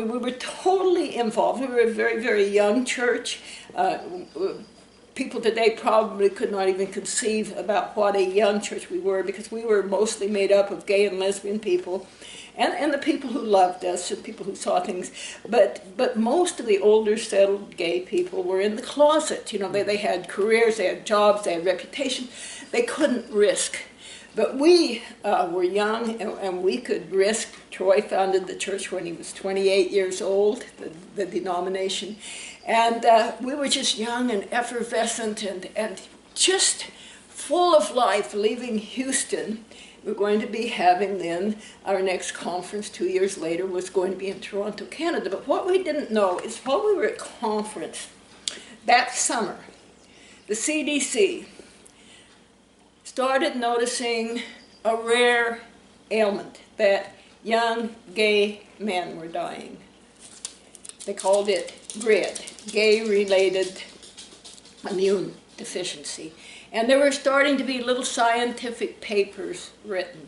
We were totally involved. We were a very, very young church. People today probably could not even conceive about what a young church we were, because we were mostly made up of gay and lesbian people, and the people who loved us and people who saw things. But most of the older settled gay people were in the closet. You know, they had careers, they had jobs, they had reputation. They couldn't risk. But we were young, and we could risk. Troy founded the church when he was 28 years old, the denomination. And we were just young and effervescent and just full of life. Leaving Houston, we're going to be having then our next conference 2 years later was going to be in Toronto, Canada. But what we didn't know is while we were at conference that summer, the CDC started noticing a rare ailment, that young gay men were dying. They called it GRID, gay-related immune deficiency. And there were starting to be little scientific papers written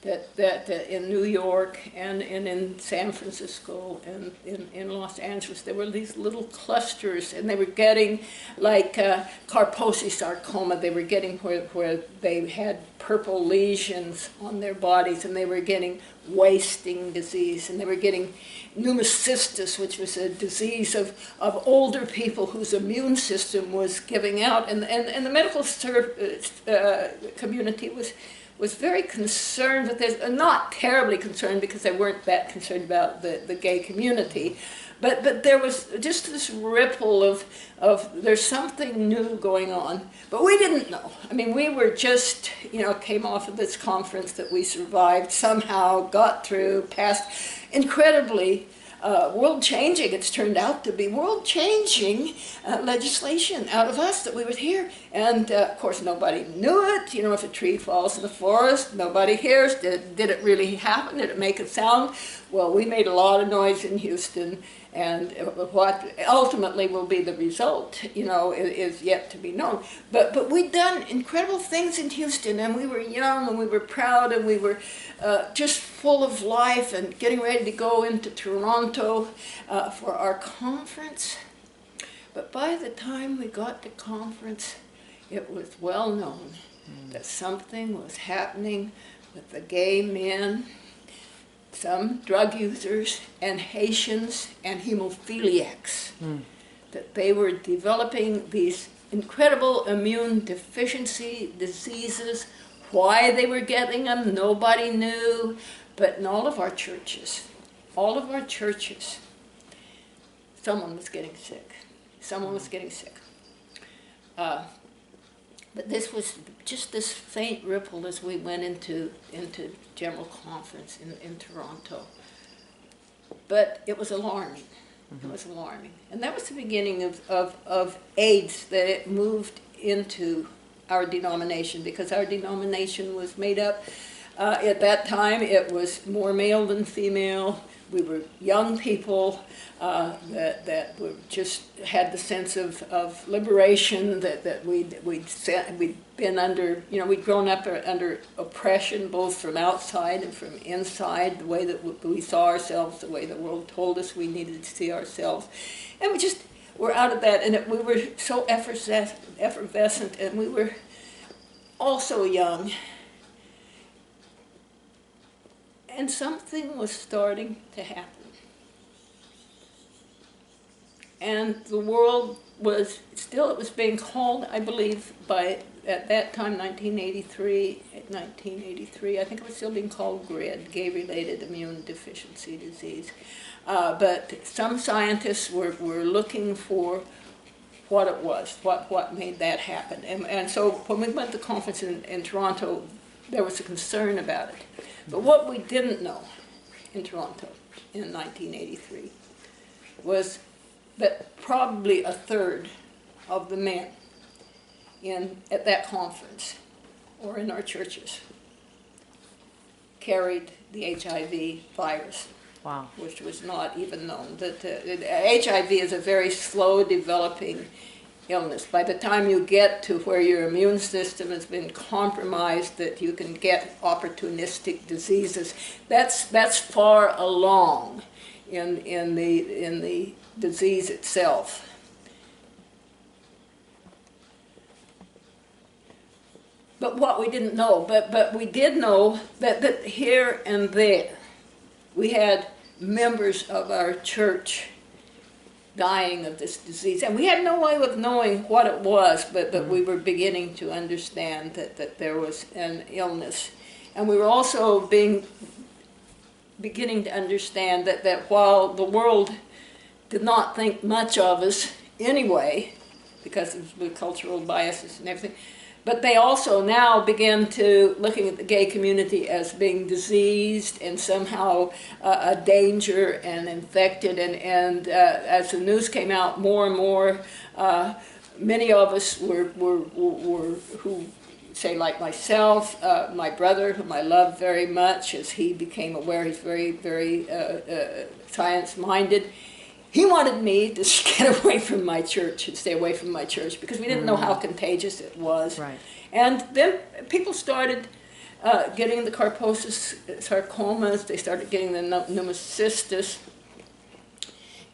that in New York and in San Francisco and in Los Angeles, there were these little clusters, and they were getting like Kaposi sarcoma. They were getting where they had purple lesions on their bodies, and they were getting wasting disease, and they were getting pneumocystis, which was a disease of older people whose immune system was giving out, and the medical community was very concerned with this, not terribly concerned because they weren't that concerned about the gay community, but there was just this ripple of there's something new going on. But we didn't know. I mean, we were just, you know, came off of this conference that we survived, somehow got through, passed incredibly world-changing, it's turned out to be world-changing legislation out of us that we would hear. And of course nobody knew it. You know, if a tree falls in the forest, nobody hears. Did it really happen? Did it make a sound? Well, we made a lot of noise in Houston, and what ultimately will be the result, you know, is yet to be known. But we'd done incredible things in Houston, and we were young, and we were proud, and we were just full of life, and getting ready to go into Toronto for our conference. But by the time we got to conference, it was well known that something was happening with the gay men, some drug users, and Haitians, and hemophiliacs, that they were developing these incredible immune deficiency diseases. Why they were getting them, nobody knew. But in all of our churches, someone was getting sick. Someone was getting sick. But this was just this faint ripple as we went into General Conference in Toronto. But it was alarming. It was alarming. And that was the beginning of AIDS, that it moved into our denomination, because our denomination was made up, at that time it was more male than female. We were young people that were just had the sense of liberation, that we'd been under, you know, we'd grown up under oppression, both from outside and from inside, the way that we saw ourselves, the way the world told us we needed to see ourselves. And we just were out of that, and we were so effervescent, and we were also young. And something was starting to happen. And the world was, still it was being called, I believe, by, at that time, 1983, I think it was still being called GRID, gay-related immune deficiency disease. But some scientists were looking for what it was, what made that happen. And so when we went to the conference in Toronto, there was a concern about it. But what we didn't know in Toronto in 1983 was that probably a third of the men at that conference or in our churches carried the HIV virus. Wow. Which was not even known. HIV is a very slow developing illness. By the time you get to where your immune system has been compromised, that you can get opportunistic diseases, that's far along in the disease itself. But what we didn't know, but we did know that here and there we had members of our church dying of this disease. And we had no way of knowing what it was, but we were beginning to understand that there was an illness. And we were also beginning to understand that while the world did not think much of us anyway, because of the cultural biases and everything, but they also now began to looking at the gay community as being diseased and somehow a danger and infected. And as the news came out more and more, many of us were who say like myself, my brother, whom I love very much, as he became aware, he's very, very science-minded. He wanted me to get away from my church and stay away from my church because we didn't know how contagious it was. Right. And then people started getting the Kaposi sarcomas, they started getting the pneumocystis,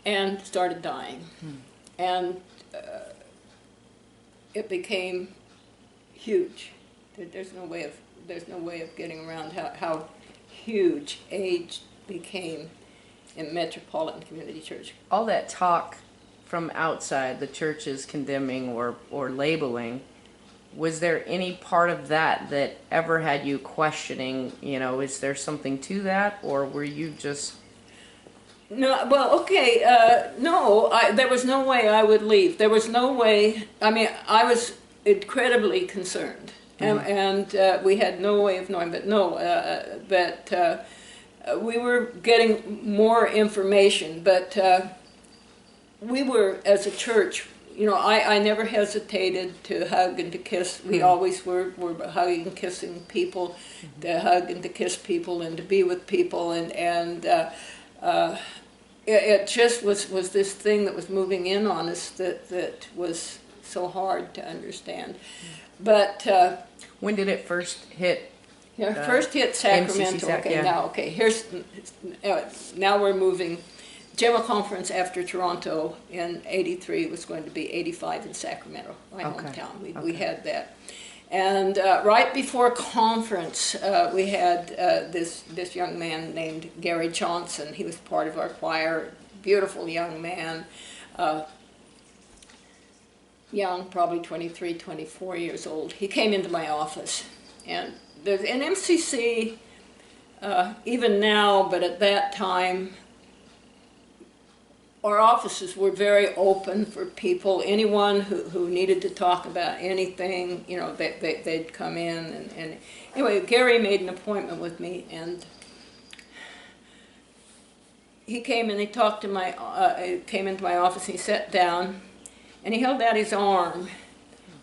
and started dying. And it became huge. There's no way of getting around how huge AIDS became in Metropolitan Community Church. All that talk from outside, the churches condemning or labeling, was there any part of that that ever had you questioning, is there something to that, or were you just... No, well, okay, no, there was no way I would leave. There was no way, I was incredibly concerned, and we had no way of knowing, but no, that we were getting more information, but we were, as a church, I never hesitated to hug and to kiss. We always were hugging and kissing people, to hug and to kiss people and to be with people, and it just was this thing that was moving in on us that was so hard to understand. But when did it first hit? First hit Sacramento. Here's now we're moving. General Conference after Toronto in '83 was going to be '85 in Sacramento, my hometown. We had that, and right before conference, we had this young man named Gary Johnson. He was part of our choir. Beautiful young man, young, probably 23, 24 years old. He came into my office, and there's an MCC, even now, but at that time, our offices were very open for people. Anyone who needed to talk about anything, they'd come in. And anyway, Gary made an appointment with me, and he came and he talked to came into my office, and he sat down, and he held out his arm,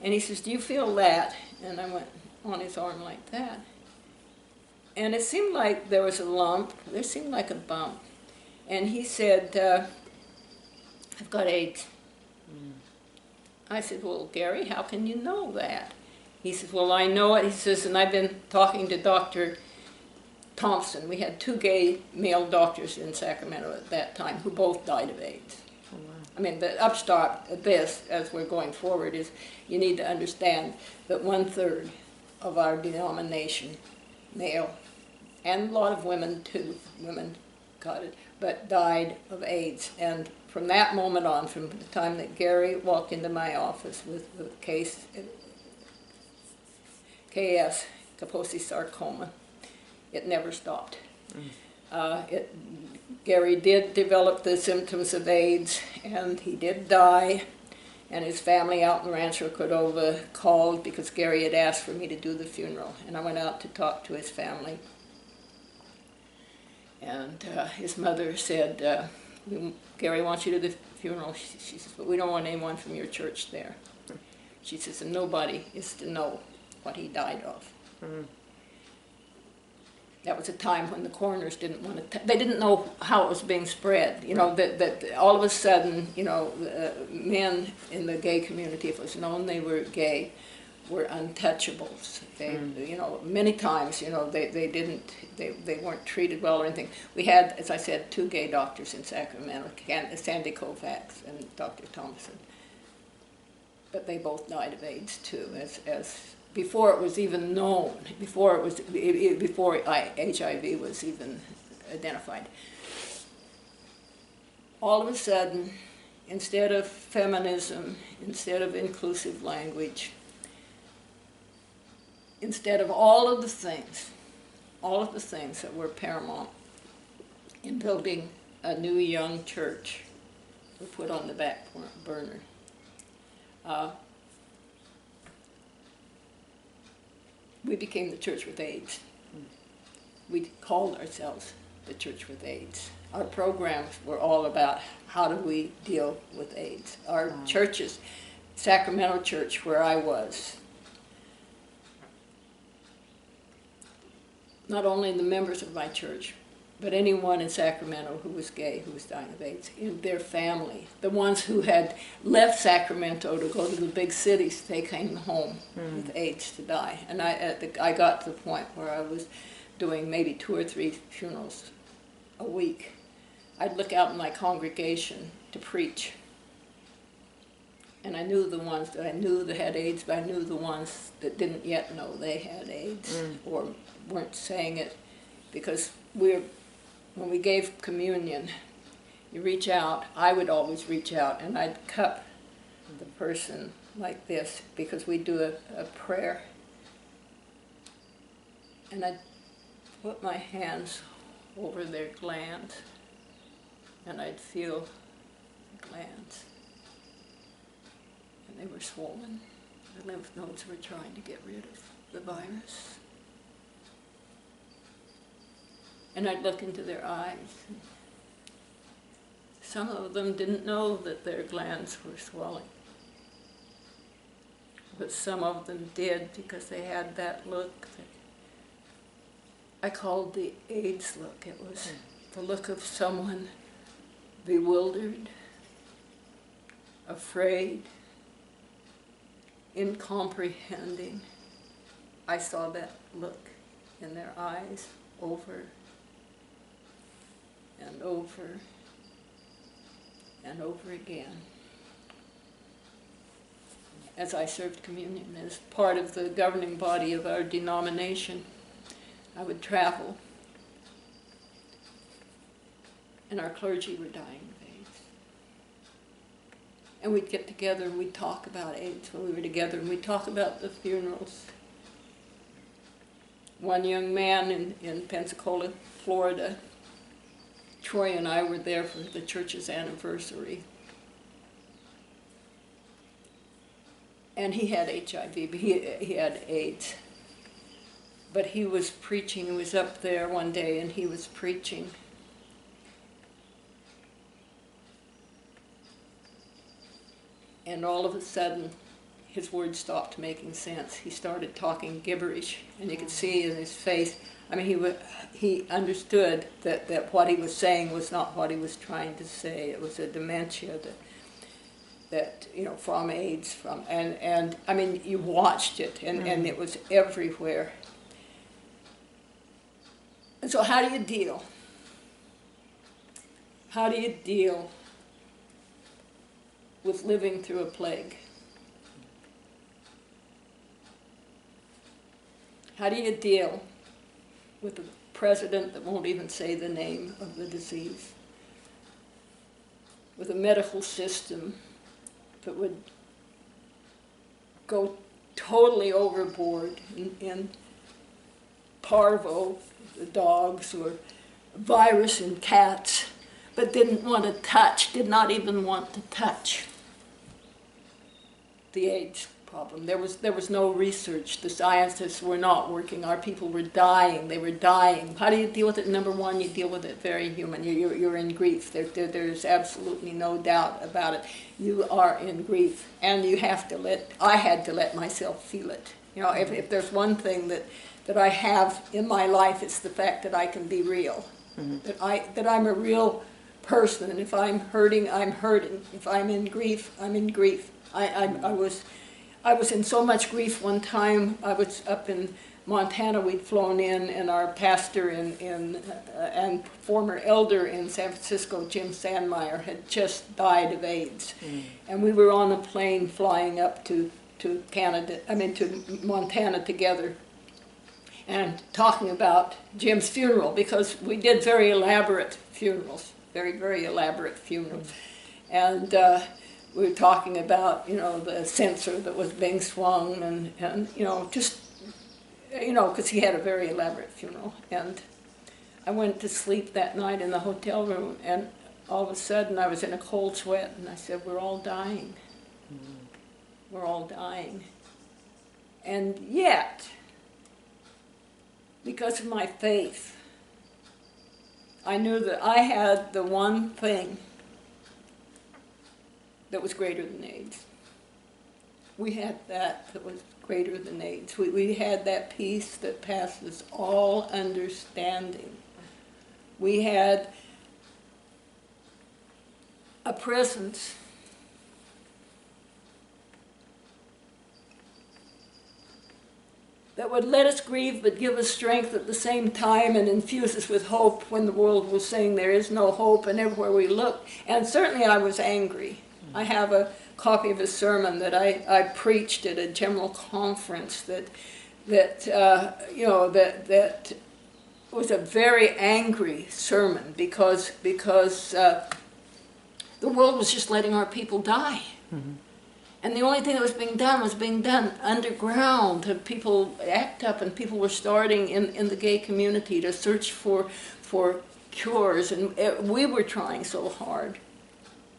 and he says, "Do you feel that?" And I went on his arm like that. And it seemed like there was a lump. There seemed like a bump. And he said, "I've got AIDS." I said, "Well, Gary, how can you know that?" He says, "Well, I know it." He says, "And I've been talking to Dr. Thompson." We had 2 gay male doctors in Sacramento at that time who both died of AIDS. Oh, wow. The upstart of this, as we're going forward, is you need to understand that 1/3 of our denomination, male, and a lot of women too, women got it, but died of AIDS. And from that moment on, from the time that Gary walked into my office with the case, KS, Kaposi sarcoma, it never stopped. Gary did develop the symptoms of AIDS, and he did die, and his family out in Rancho Cordova called because Gary had asked for me to do the funeral, and I went out to talk to his family. And his mother said, "Gary wants you to do the funeral." She says, "But we don't want anyone from your church there." She says, "And nobody is to know what he died of." That was a time when the coroners didn't want to, they didn't know how it was being spread. That all of a sudden, men in the gay community, if it was known they were gay, were untouchables. They, you know, many times, you know, they weren't treated well or anything. We had, as I said, 2 gay doctors in Sacramento, Sandy Koufax and Dr. Thompson. But they both died of AIDS too, as before it was even known, before HIV was even identified. All of a sudden, instead of feminism, instead of inclusive language, instead of all of the things that were paramount in building a new young church, were put on the back burner. We became the Church with AIDS. We called ourselves the Church with AIDS. Our programs were all about how do we deal with AIDS. Our churches, Sacramento Church, where I was, not only the members of my church, but anyone in Sacramento who was gay, who was dying of AIDS, in their family, the ones who had left Sacramento to go to the big cities, they came home with AIDS to die. And I got to the point where I was doing maybe 2 or 3 funerals a week. I'd look out in my congregation to preach, and I knew the ones that I knew that had AIDS, but I knew the ones that didn't yet know they had AIDS or weren't saying it, because when we gave communion, you reach out. I would always reach out, and I'd cup the person like this, because we do a prayer, and I'd put my hands over their glands, and I'd feel the glands, and they were swollen. The lymph nodes were trying to get rid of the virus. And I'd look into their eyes. Some of them didn't know that their glands were swelling, but some of them did, because they had that look that I called the AIDS look. It was the look of someone bewildered, afraid, incomprehending. I saw that look in their eyes over and over and over again as I served communion. As part of the governing body of our denomination, I would travel, and our clergy were dying of AIDS. And we'd get together and we'd talk about AIDS when we were together, and we'd talk about the funerals. One young man in Pensacola, Florida, Troy and I were there for the church's anniversary. And he had HIV, but he had AIDS. But he was preaching. He was up there one day and he was preaching. And all of a sudden, his words stopped making sense. He started talking gibberish, and you could see in his face, I mean, he understood that what he was saying was not what he was trying to say. It was a dementia that you know, from AIDS, and I mean, you watched it, and it was everywhere. And so how do you deal? How do you deal with living through a plague? How do you deal with a president that won't even say the name of the disease? With a medical system that would go totally overboard in parvo, the dogs, or virus in cats, but didn't want to touch, did not even want to touch the AIDS problem. There was no research. The scientists were not working. Our people were dying. They were dying. How do you deal with it? Number one, you deal with it very human. You're in grief. There's absolutely no doubt about it. You are in grief, and you have to I had to let myself feel it. You know, if there's one thing that I have in my life, it's the fact that I can be real. That I'm a real person, and if I'm hurting, I'm hurting. If I'm in grief, I'm in grief. I was in so much grief one time. I was up in Montana. We'd flown in, and our pastor and former elder in San Francisco, Jim Sandmeyer, had just died of AIDS. And we were on a plane flying up to Canada, to Montana together, and talking about Jim's funeral, because we did very elaborate funerals, very, very elaborate funerals. And we were talking about, the censer that was being swung, and just, because he had a very elaborate funeral. And I went to sleep that night in the hotel room, and all of a sudden I was in a cold sweat, and I said, we're all dying. We're all dying. And yet, because of my faith, I knew that I had the one thing that was greater than AIDS. We had that was greater than AIDS. We had that peace that passes all understanding. We had a presence that would let us grieve but give us strength at the same time, and infuse us with hope when the world was saying there is no hope, and everywhere we looked. And certainly I was angry. I have a copy of a sermon that I preached at a general conference that was a very angry sermon because the world was just letting our people die. And the only thing that was being done underground. People act up, and people were starting in the gay community to search for cures, and we were trying so hard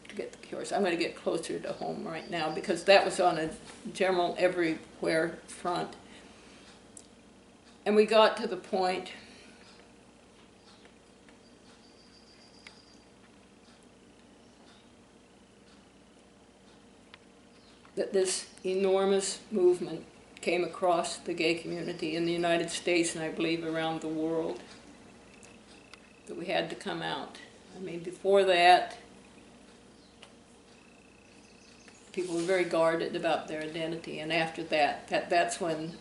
to get the cures. I'm going to get closer to home right now, because that was on a general everywhere front. And we got to the point that this enormous movement came across the gay community in the United States, and I believe around the world, that we had to come out. Before that, people were very guarded about their identity, and after that's when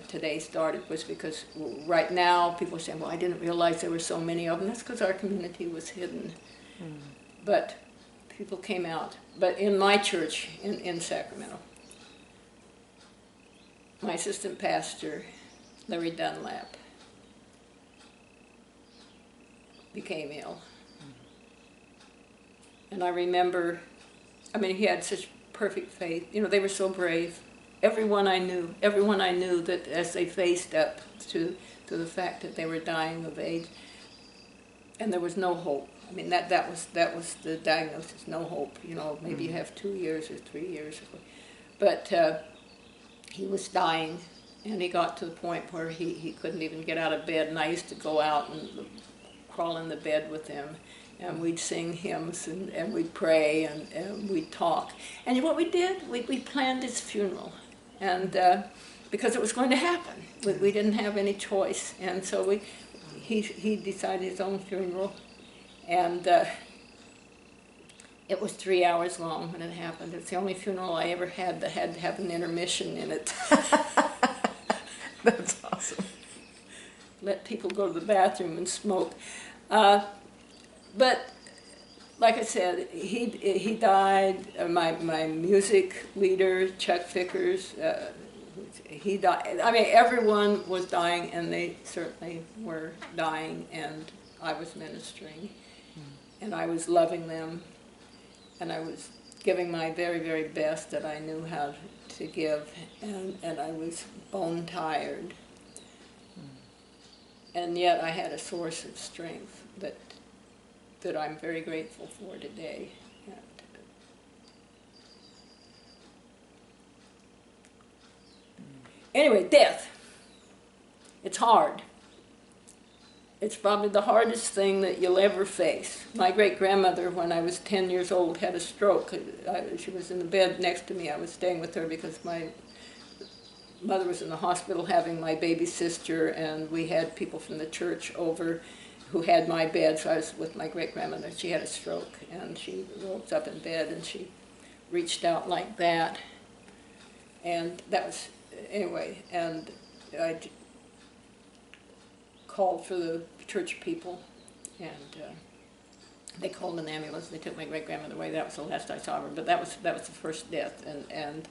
today started, was because right now people are saying, well, I didn't realize there were so many of them. That's because our community was hidden. But people came out. But in my church in Sacramento, my assistant pastor, Larry Dunlap, became ill. And I remember, he had such perfect faith. They were so brave. Everyone I knew that as they faced up to the fact that they were dying of AIDS, and there was no hope. That was the diagnosis, no hope. Maybe you have 2 years or 3 years. But he was dying, and he got to the point where he couldn't even get out of bed, and I used to go out and crawl in the bed with him, and we'd sing hymns, and we'd pray, and we'd talk. And what we did, we planned his funeral, and because it was going to happen. We didn't have any choice, and so he decided his own funeral. And it was 3 hours long when it happened. It's the only funeral I ever had that had to have an intermission in it. That's awesome. Let people go to the bathroom and smoke. But like I said, he died. My music leader, Chuck Vickers, he died. Everyone was dying, and they certainly were dying, and I was ministering. And I was loving them, and I was giving my very, very best that I knew how to give, and I was bone tired. And yet I had a source of strength that I'm very grateful for today. Anyway, death. It's hard. It's probably the hardest thing that you'll ever face. My great-grandmother, when I was 10 years old, had a stroke. She was in the bed next to me. I was staying with her because my mother was in the hospital having my baby sister, and we had people from the church over who had my bed, so I was with my great-grandmother. She had a stroke, and she rose up in bed, and she reached out like that. And that was, anyway, and I called for the church people, and they called an ambulance. They took my great-grandmother away. That was the last I saw of her, but that was the first death, and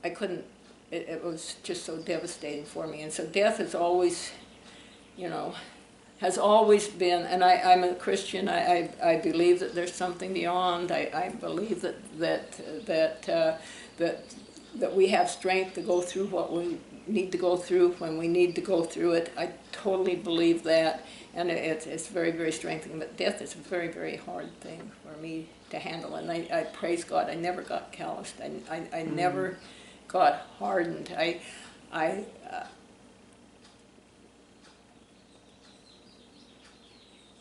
I couldn't, it was just so devastating for me. And so death is always, you know, has always been, and I'm a Christian. I believe that there's something beyond. I believe that we have strength to go through what we need to go through when we need to go through it. I totally believe that, and it's very, very strengthening. But death is a very, very hard thing for me to handle, and I praise God. I never got calloused. I never got hardened. I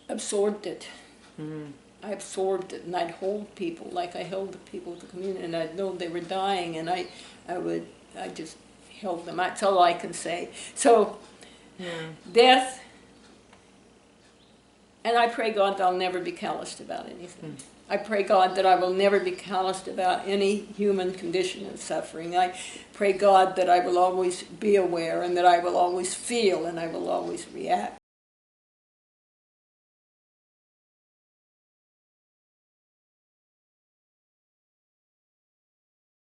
absorbed it. I absorbed it, and I'd hold people like I held the people of the community, and I'd know they were dying, and I just held them. That's all I can say. So, death, and I pray God that I'll never be calloused about anything. I pray God that I will never be calloused about any human condition and suffering. I pray God that I will always be aware, and that I will always feel, and I will always react.